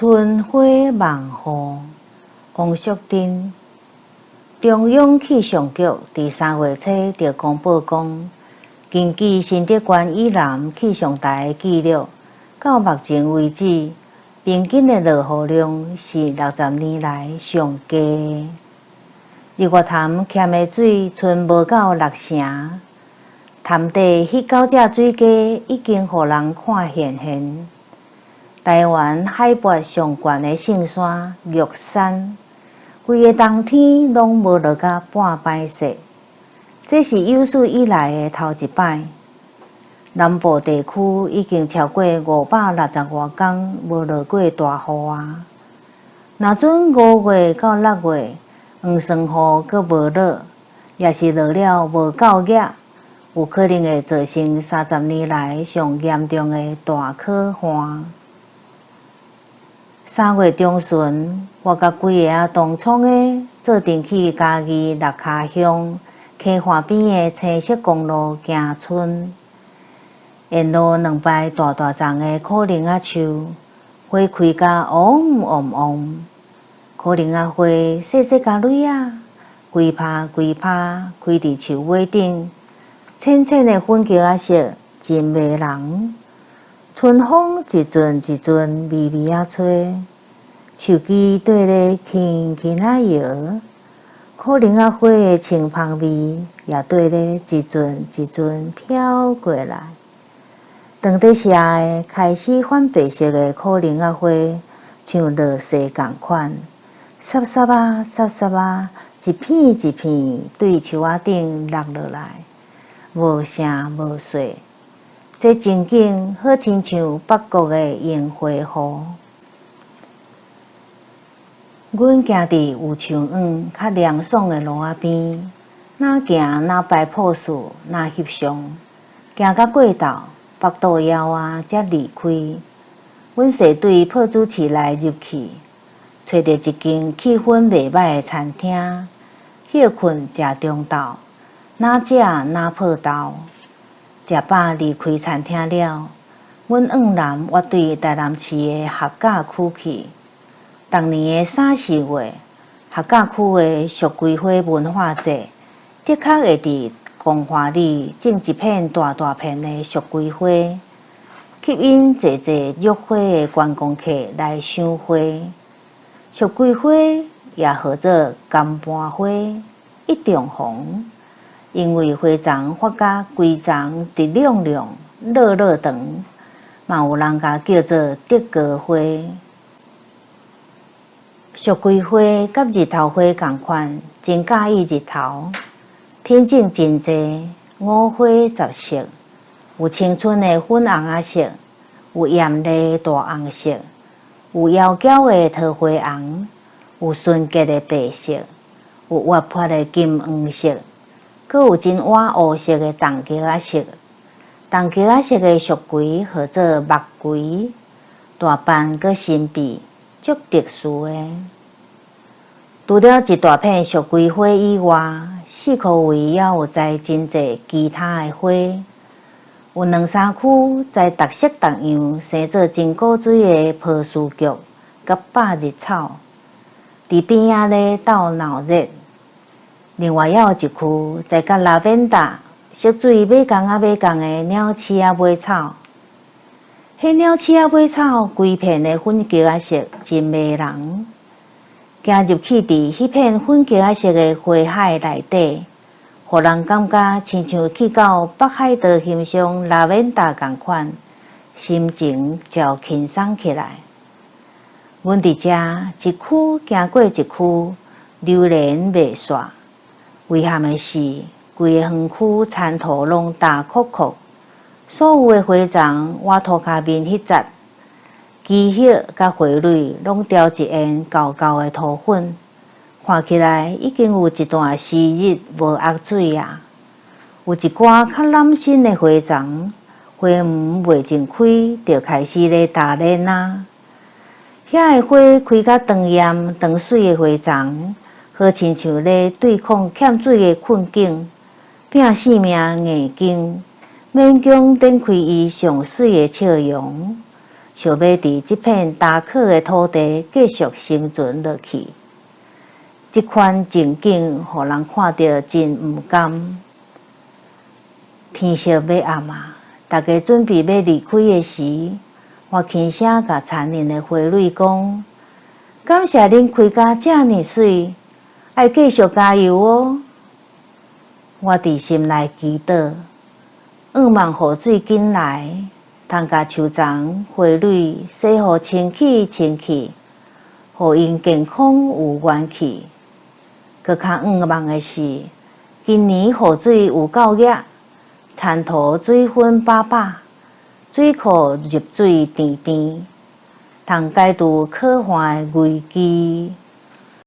春花望雨，王淑珍。中央气象局伫3月初就公布讲，根据新竹县以南气象台记录，到目前为止，平均的落雨量是60年来上低的。日月潭欠的水剩无到6成，潭底迄9只水鸡已经互人看现形。台湾海拔上悬的圣山玉山，规个冬天拢无落甲半摆雪，这是有史以来的头一摆。南部地区已经超过560多天无落过大雨啊！若准5月到6月黄霜雨阁无落，也是落了无够热，有可能会造成30年来上严重的大可旱。3月中旬，我甲几个同窗的做阵去嘉义六卡乡溪畔边的青色公路行村，沿路2排大大丛的苦苓仔树，花开甲旺旺旺，苦苓仔花细细甲蕊仔，规拍规拍开伫树尾顶，浅浅的粉橘仔色，真迷人。春风一阵一阵微微仔吹，树枝缀咧轻轻仔摇，苦苓仔花的清芳味也缀咧一阵一阵飘过来。长底下的开始泛白色的苦苓仔花，像落雪共款，沙沙啊沙沙啊，一片一片对树仔顶落落来，无声无息。这情景好亲像北国的樱花雨。阮行伫有树荫较凉爽的路仔边，哪行哪摆 pose， 哪翕相，行到过道，腹肚枵啊，才离开。阮细对泡煮室内入去，找到一间气氛袂歹的餐厅，歇困食中昼，哪食哪泡豆。食饱离开餐厅了，阮往南约对台南市的学甲区去。逐年的3、4月，学甲区的蜀葵花文化节，的确会伫光华里种一片大大片的蜀葵花，吸引济济约花的观光客来赏花。蜀葵花也号做甘盘花、一种红，因为花丛发甲规丛直亮亮、落落长，嘛有人甲叫做德高花。蜀葵花甲日头花同款，真介意日头。品种真济，5花10色，有青春的粉红仔色，有艳丽大红色，有妖娇的桃花红，有纯洁的白色，有活泼的金黄色，阁有真晚乌色的冻橘仔色。冻橘仔色的蜀葵号做目葵，大瓣阁神秘，足特殊的。除了一大片蜀葵花以外，4区位也有栽真济其他的花，有2、3区栽特色各样、生做真古水的波斯菊甲百日草，伫边仔咧斗闹热。另外也有一区栽甲拉芬达、色水马公仔马公的鸟鼠仔尾草。迄鸟鼠仔尾草规片的粉橘仔色，真迷人。行入去伫迄片粉橘仔色的花海内底，互人感觉亲像去到北海道欣赏拉芬达共款，心情就轻松起来。阮伫遮一区行过一区，流连袂煞。遗憾的是，规个园区田土拢大窟窟，所有的花丛我涂骹面迄节。枝叶甲花蕊拢雕一层厚厚的土粉，看起来已经有一段时日无压水啊。有一寡较染身的花丛，花黄未尽开，就开始咧打蔦啊。遐个花开甲长艳长水的花丛，好亲像咧对抗欠水的困境，拼性命硬劲，勉强展开伊上水的笑容。想要伫即片大可的土地继续生存落去。即款情景，互人看着真毋甘。天色要暗啊，大家准备要离开的时，我轻声甲残忍的花蕊讲：“感谢恁开甲遮尔水，爱继续加油哦！”我伫心内祈祷，愿望雨水紧来，通甲树丛、花蕊洗互清气清气，互因健康有元气。搁较愿望的是，今年雨水有够热，田土水分饱饱，水库入水甜甜，通解除可患的危机。